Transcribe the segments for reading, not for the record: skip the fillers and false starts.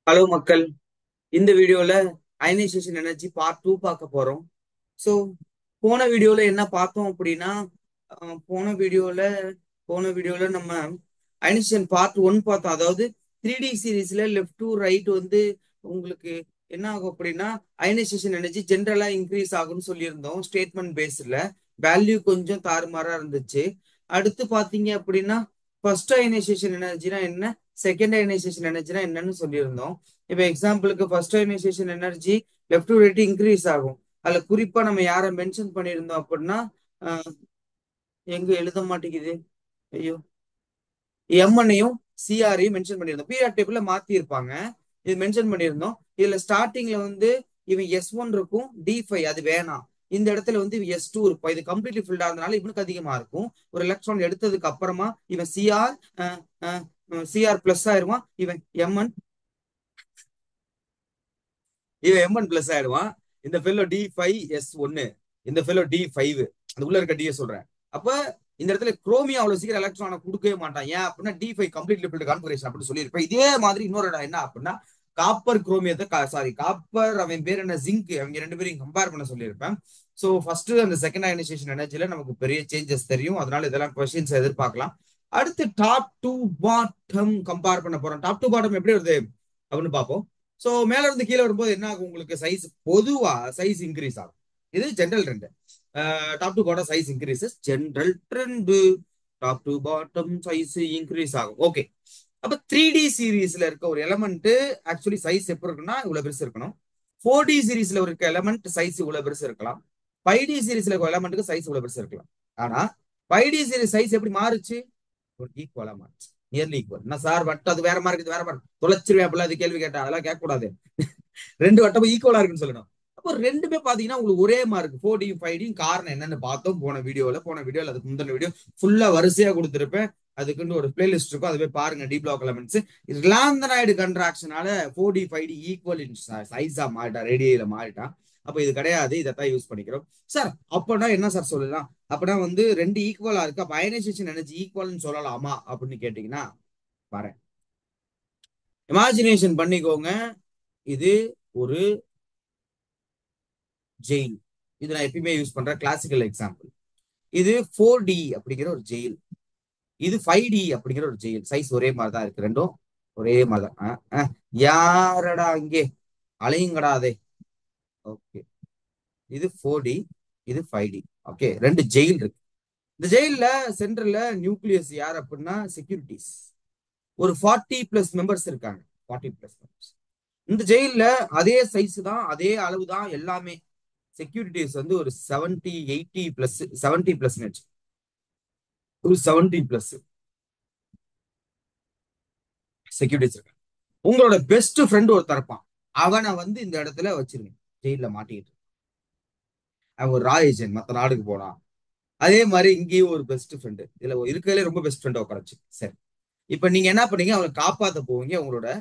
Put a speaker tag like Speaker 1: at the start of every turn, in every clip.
Speaker 1: Hello மக்கள். இந்த வீடியோல அயனைசேஷன் எனர்ஜி பார்ட் 2 பார்க்க போறோம். ஸோ போன வீடியோல என்ன பார்த்தோம் அப்படின்னா, அஹ், போன வீடியோல போன வீடியோல நம்ம அயனைசேஷன் பார்ட் 1 பார்த்தோம். அதாவது 3D சீரீஸ்ல லெஃப்ட் டு ரைட் வந்து உங்களுக்கு என்ன ஆகும் அப்படின்னா, அயனைசேஷன் எனர்ஜி ஜென்ரலா இன்க்ரீஸ் ஆகும்னு சொல்லியிருந்தோம். ஸ்டேட்மெண்ட் பேஸ்ல வேல்யூ கொஞ்சம் தாறுமாறா இருந்துச்சு. அடுத்து பாத்தீங்க அப்படின்னா, ஃபர்ஸ்ட் அயனைசேஷன் எனர்ஜினா என்ன, செகண்ட் அயனைசேஷன் எனர்ஜினா என்னன்னு சொல்லியிருந்தோம். இப்போ எக்ஸாம்பிளுக்கு first ionisation energy left to right increase ஆகும். அதுல குறிப்பா நம்ம யாரை மென்ஷன் பண்ணியிருந்தோம் அப்படின்னா, அஹ், எங்க எழுத மாட்டேங்குது, ஐயோ, எம்என்னையும் சிஆரையும் மென்ஷன் பண்ணியிருந்தோம். பீரியாட் டேபிள்ல மாத்தி இருப்பாங்க. இது மென்ஷன் பண்ணியிருந்தோம். இதுல ஸ்டார்டிங்ல வந்து இவன் S1 இருக்கும், D5 அது வேணாம். இந்த இடத்துல வந்து S2 இருக்கும். இது கம்ப்ளீட்லி ஃபில்ட் ஆகிறதுனால இவனுக்கு அதிகமா இருக்கும். ஒரு எலக்ட்ரான் எடுத்ததுக்கு அப்புறமா இவன் சிஆர் பிளஸ் ஆயிருவான். இவன் எம்என் பிளஸ் ஆயிடுவான். இந்த ஃபெல்லோ D5S1, இந்த ஃபெல்லோ D5, அந்த உள்ள இருக்க டிஎஸ் சொல்றேன். அப்ப இந்த இடத்துல குரோமியா அவ்வளவு சீக்கிரம் எலக்ட்ரானை கொடுக்கவே மாட்டான். ஏன் அப்படின்னா D5 கம்ப்ளீட்லி ஃபில்ட் கான்ஃபிகரேஷன் அப்படின்னு சொல்லியிருப்பேன். இதே மாதிரி இன்னொரு இடம் என்ன அப்படின்னா, காப்பர் குரோமியத்தை சாரி காப்பர், அவன் பேர் என்ன, ஜிங்க், அவங்க ரெண்டு பேரையும் கம்பேர் பண்ண சொல்லியிருப்பேன். ஸோ ஃபர்ஸ்ட் அந்த செகண்ட் அயனைசேஷன் எனர்ஜில நமக்கு பெரிய சேஞ்சஸ் தெரியும். அதனால இதெல்லாம் கொஸ்டின்ஸ் எதிர்பார்க்கலாம். அடுத்து டாப் டு பாட்டம் கம்பேர் பண்ண போறோம். டாப் டு பாட்டம் எப்படி வருது அப்படின்னு பார்ப்போம். ஸோ மேல இருந்து கீழே வரும்போது என்ன ஆகும், உங்களுக்கு சைஸ் பொதுவா சைஸ் இன்க்ரீஸ் ஆகும். இது general trend. Top to bottom size increases, general trend. Top to bottom size increase ஆகும். ஓகே. அப்ப 3D சீரீஸ்ல இருக்க ஒரு எலமெண்ட் ஆக்சுவலி சைஸ் எப்படி இருக்குன்னா இவ்வளவு பெருசு இருக்கணும். 4D சீரீஸ்ல இருக்க எலமெண்ட் சைஸ் இவ்வளவு பெருசு இருக்கலாம். 5D சீரீஸ்ல இருக்க எலமெண்ட்டுக்கு சைஸ் இவ்வளவு பெருசு இருக்கலாம். ஆனா 5D சீரீஸ் சைஸ் எப்படி மாறுச்சு, ஒரு ஈக்குவலா மாறுச்சு. Nearly equal. என்ன சார் வட்டம் அது வேற மாதிரி இருக்குது, வேற மாதிரி தொலைச்சிருவேன் அப்படிலாம் அது கேள்வி கேட்டா அதெல்லாம் கேட்க கூடாது. ரெண்டு வட்டமும் ஈக்குவலா இருக்குன்னு சொல்லணும். அப்போ ரெண்டுமே பாத்தீங்கன்னா உங்களுக்கு ஒரே மார்க் 4Dயும் 5Dயும். காரணம் என்னன்னு பார்த்தோம் போன வீடியோல அதுக்கு முந்தின வீடியோ ஃபுல்லா வரிசையா கொடுத்துருப்பேன். அதுக்குன்னு ஒரு பிளேலிஸ்ட் இருக்கும், அது போய் பாருங்க. டி பிளாக் எலமெண்ட்ஸ் லாந்தனாய்டு கன்ட்ராக்ஷனால 4D 5D ஈக்குவல் சைஸா மாறிட்டான், ரேடியில மாறிட்டான். அப்ப இது கிடையாது, இதைத்தான் யூஸ் பண்ணிக்கிறோம் சார். அப்பனா என்ன சார் சொல்லலாம், அப்பனா வந்து ரெண்டு ஈக்குவலா இருக்கு, அப்ப அயனைசேஷன் எனர்ஜி ஈக்குவல்னு சொல்லலாமா அப்படின்னு கேட்டீங்கன்னா, பாருங்க, இமேஜினேஷன் பண்ணிக்கோங்க. இது ஒரு ஜெயில். இது நான் எப்பயுமே யூஸ் பண்ற கிளாசிக்கல் எக்ஸாம்பிள். இது 4D அப்படிங்கிற ஒரு ஜெயில், இது 5D அப்படிங்கிற ஒரு ஜெயில். சைஸ் ஒரே மாதிரி தான் இருக்கு, ரெண்டும் ஒரே மாதிரி தான். யாரடா இங்கே அலையுங்கடாதே. ஓகே, இது 4D, இது 5D. ஓகே, ரெண்டு ஜெயில் இருக்கு. இந்த ஜெயில சென்ட்ரல்ல நியூக்ளியஸ் யார் அப்படின்னா செக்யூரிட்டிஸ். ஒரு 40 பிளஸ் மெம்பர்ஸ் இருக்காங்க. 40 பிளஸ் மெம்பர்ஸ். இந்த ஜெயில அதே சைஸ் தான், அதே அளவு தான் எல்லாமே. செக்யூரிட்டிஸ் வந்து ஒரு 70 80 பிளஸ், 70 பிளஸ் ஒரு 70 பிளஸ் செக்யூரிட்டிஸ் இருக்காங்க. உங்களோட பெஸ்ட் ஃப்ரெண்ட் ஒருத்தர் இருப்பான், அவனை வந்து இந்த இடத்துல வச்சிருங்க. ஜெயில மாட்டிக்கிட்டு அவன் ஒரு ரா ஏஜென்ட், மற்ற நாடுக்கு போனான். அதே மாதிரி இங்கேயும் ஒரு பெஸ்ட் ஃப்ரெண்டு, இதுல இருக்கிறதுல ரொம்ப பெஸ்ட் ஃப்ரெண்ட் உட்காரச்சு. சரி, இப்ப நீங்க என்ன பண்ணீங்க, அவனை காப்பாத்த போவீங்க.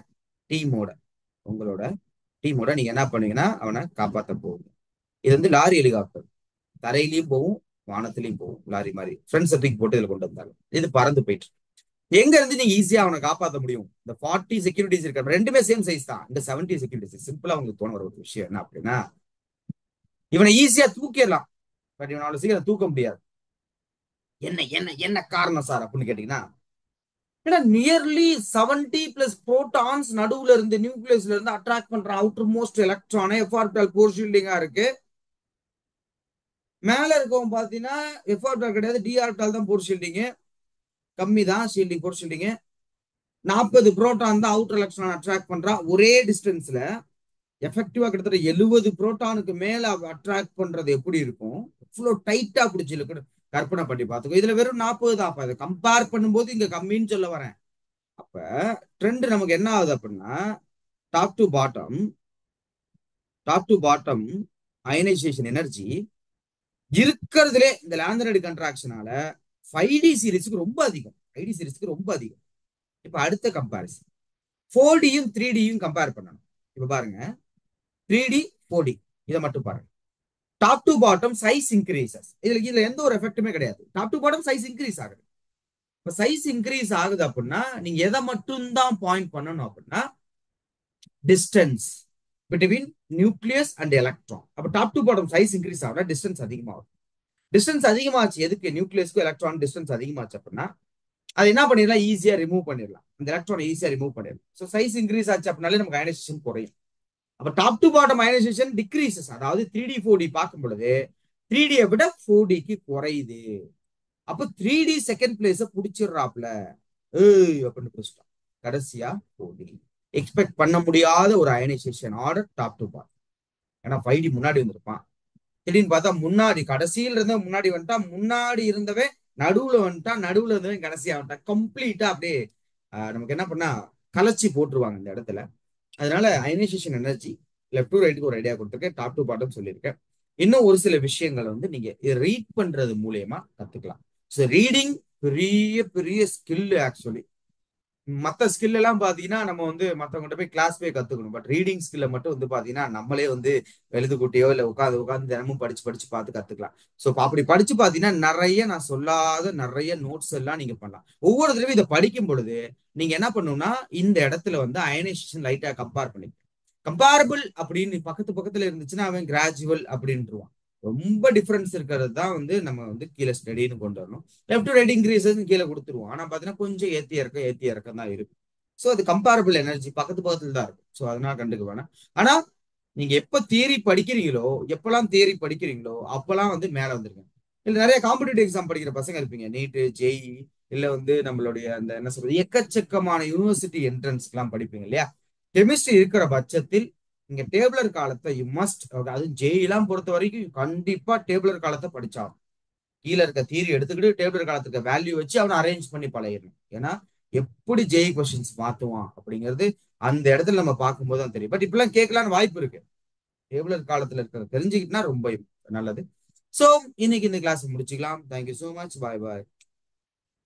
Speaker 1: டீமோட உங்களோட டீமோட நீங்க என்ன பண்ணீங்கன்னா அவனை காப்பாத்த போவீங்க. இது வந்து லாரி ஹெலிகாப்டர், தரையிலயும் போகும் வானத்திலயும் போகும். லாரி மாதிரி ஃப்ரெண்ட்ஸ் தூக்கி போட்டு இதுல கொண்டு வந்தாங்க. இது பறந்து போயிட்டு எங்க இருந்து நீங்க ஈஸியா அவனை காப்பாற்ற முடியும். இந்த 40 செக்யூரிட்டிஸ் இருக்க ரெண்டுமே சேம் சைஸ் தான். இந்த 70 செக்யூரிட்டிஸ் சிம்பிளா உங்களுக்கு தோண வர ஒரு விஷயம் என்ன அப்படின்னா, இவனை ஈஸியா தூக்கிடலாம், பட் இவனால சீக்கிரம் தூக்க முடியாது. என்ன என்ன என்ன காரணம் சார் அப்படின்னு கேட்டீங்கன்னா, ஏன்னா நியர்லி 70 பிளஸ் புரோட்டான்ஸ் நடுவுல இருந்து நியூக்ளியஸ்ல இருந்து அட்ராக்ட் பண்ற அவுட்டர் மோஸ்ட் எலக்ட்ரானே எஃப்ஆர்பிட்டால் போர் ஷீல்டிங்கா இருக்கு. மேல இருக்கவன் பாத்தீங்கன்னா எஃப்ஆர்பிட்டால் கிடையாது, டி ஆர்பிட்டால் தான் போர் ஷீல்டிங். கம்மி தான் ஷீல்டிங், போர் ஷீல்டிங். 40 புரோட்டான் தான் அவுட்டர் எலக்ட்ரான் அட்ராக்ட் பண்றான் ஒரே டிஸ்டன்ஸ்ல. எஃபெக்டிவா கிட்டத்தட்ட 70 புரோட்டானுக்கு மேல அட்ராக்ட் பண்றது எப்படி இருக்கும், இவ்வளவு டைட்டா பிடிச்சி இருக்கு. கற்பனை பண்ணி பார்த்துக்கோ. இதுல வெறும் 40 தான். அப்ப கம்பேர் பண்ணும்போது இங்க கம்மின்னு சொல்ல வரேன். அப்ப ட்ரெண்ட் நமக்கு என்ன ஆகுது அப்படின்னா, top to bottom ionisation energy இருக்கிறதுலே இந்த லாந்தனைடு கன்ட்ராக்ஷனால 5D சீரிஸ்க்கு ரொம்ப அதிகம். 5D சீரிஸ்க்கு ரொம்ப அதிகம். இப்ப அடுத்த கம்பேரிசன் 4Dயும் 3Dயும் கம்பேர் பண்ணணும். இப்ப பாருங்க, 3D 4D இதை மட்டும் பாருங்க. Top to bottom size increases. இதுல எந்த ஒரு எஃபெக்ட்டுமே கிடையாது. Top to bottom size increase ஆகுது. இப்ப சைஸ் இன்க்ரீஸ் ஆகுது அப்படின்னா நீங்க எதை மட்டும் தான் பாயிண்ட் பண்ணணும் அப்படின்னா, distance between nucleus and electron. அப்ப top to bottom size increase ஆகுனா டிஸ்டன்ஸ் அதிகமாகும். டிஸ்டன்ஸ் அதிகமாச்சு எதுக்கு? நியூக்ளியஸ்க்கு எலக்ட்ரான் டிஸ்டன்ஸ் அதிகமாச்சு அப்படின்னா அது என்ன பண்ணிடலாம்? ஈஸியா ரிமூவ் பண்ணிடலாம். அந்த எலக்ட்ரானை ஈஸியா ரிமூவ் பண்ணிடலாம். ஸோ சைஸ் இன்க்ரீஸ் ஆச்சு அப்படின்னாலே நமக்கு அயனைசேஷன் குறையும். அப்ப top to bottom ionisation decreases. அதாவது 3D 4D பார்க்கும் பொழுது 3Dயை விட 4Dக்கு குறையுது. அப்ப 3D செகண்ட் பிளேஸ புடிச்சிடுறாப்ல அப்படின்னு புடிச்சிட்டான். கடைசியா 4D எக்ஸ்பெக்ட் பண்ண முடியாத ஒரு ionisation order top to bottom. ஏன்னா 5D முன்னாடி வந்திருப்பான். திடீர்னு பார்த்தா முன்னாடி கடைசியில் இருந்தவன் முன்னாடி வந்துட்டான், முன்னாடி இருந்தவன் நடுவுல வந்துட்டான், நடுவுல இருந்தவன் கடைசியா வந்துட்டான். கம்ப்ளீட்டா அப்படியே நமக்கு என்ன பண்ணா கலைச்சி போட்டுருவாங்க இந்த இடத்துல. அதனால அயனைசேஷன் எனர்ஜி லெஃப்ட் டு ரைட்டுக்கு ஒரு ஐடியா கொடுத்துருக்கேன், டாப் டு பாட்டம் சொல்லியிருக்கேன். இன்னும் ஒரு சில விஷயங்களை வந்து நீங்க ரீட் பண்றது மூலியமா கத்துக்கலாம். ஸோ ரீடிங் பெரிய பெரிய ஸ்கில். ஆக்சுவலி மற்ற ஸ்கில் எல்லாம் பாத்தீங்கன்னா நம்ம வந்து மற்றவங்ககிட்ட போய் கிளாஸ் போய் கத்துக்கணும். பட் ரீடிங் ஸ்கில்ல மட்டும் வந்து பாத்தீங்கன்னா நம்மளே வந்து எழுதுக்கூட்டியோ இல்ல உட்காந்து தினமும் படிச்சு படிச்சு பார்த்து கத்துக்கலாம். ஸோ அப்படி படிச்சு பாத்தீங்கன்னா நிறைய நான் சொல்லாத நிறைய நோட்ஸ் எல்லாம் நீங்க பண்ணலாம். ஒவ்வொரு தடவையும் இதை படிக்கும் பொழுது நீங்க என்ன பண்ணணும்னா இந்த இடத்துல வந்து அயனைசேஷன் லைட்டா கம்பேர் பண்ணி கம்பேரபிள் அப்படின்னு பக்கத்து பக்கத்துல இருந்துச்சுன்னா அவன் கிராஜுவல் அப்படின்ட்டுருவான். ரொம்ப டிஃபரன்ஸ் இருக்கிறது தான் வந்து நம்ம வந்து கீழே ஸ்டடின்னு கொண்டு வரணும். லெஃப்ட் டு ரைட் இன்க்ரீசஸ் கீழே கொடுத்துருவோம். ஆனா பாத்தீங்கன்னா கொஞ்சம் ஏத்தி இறக்கம் தான் இருக்கும். ஸோ அது கம்பேரபிள் எனர்ஜி பக்கத்து பக்கத்துல தான் இருக்கும். ஸோ அதனால கண்டுக்க வேணாம். ஆனா நீங்க எப்ப தியரி படிக்கிறீங்களோ, எப்பெல்லாம் தியரி படிக்கிறீங்களோ அப்பெல்லாம் வந்து மேல வந்துருங்க. இல்ல நிறைய காம்படிட்டிவ் எக்ஸாம் படிக்கிற பசங்க இருப்பீங்க, நீட்டு ஜேஇ இல்ல வந்து நம்மளுடைய அந்த என்ன சொல்றது எக்கச்சக்கமான யூனிவர்சிட்டி என்ட்ரன்ஸ் எல்லாம் படிப்பீங்க இல்லையா? கெமிஸ்ட்ரி இருக்கிற பட்சத்தில் நீங்க டேபிளர் காலத்தை யூ மஸ்ட், அதாவது ஜெயிலாம் பொறுத்த வரைக்கும் கண்டிப்பா டேபிளர் காலத்தை படிச்சாகும். கீழே இருக்க தியரி எடுத்துக்கிட்டு டேபிளர் காலத்துக்கு வேல்யூ வச்சு அவனை அரேஞ்ச் பண்ணி பழகிடணும். ஏன்னா எப்படி ஜெய் கொஸ்டின்ஸ் மாத்துவான் அப்படிங்கிறது அந்த இடத்துல நம்ம பார்க்கும்போது தான் தெரியும். பட் இப்பெல்லாம் கேட்கலான்னு வாய்ப்பு இருக்கு. டேபிளர் காலத்துல இருக்கிறத தெரிஞ்சுக்கிட்டுனா ரொம்ப நல்லது. ஸோ இன்னைக்கு இந்த கிளாஸ் முடிச்சுக்கலாம். Thank you so much. பாய் பாய்.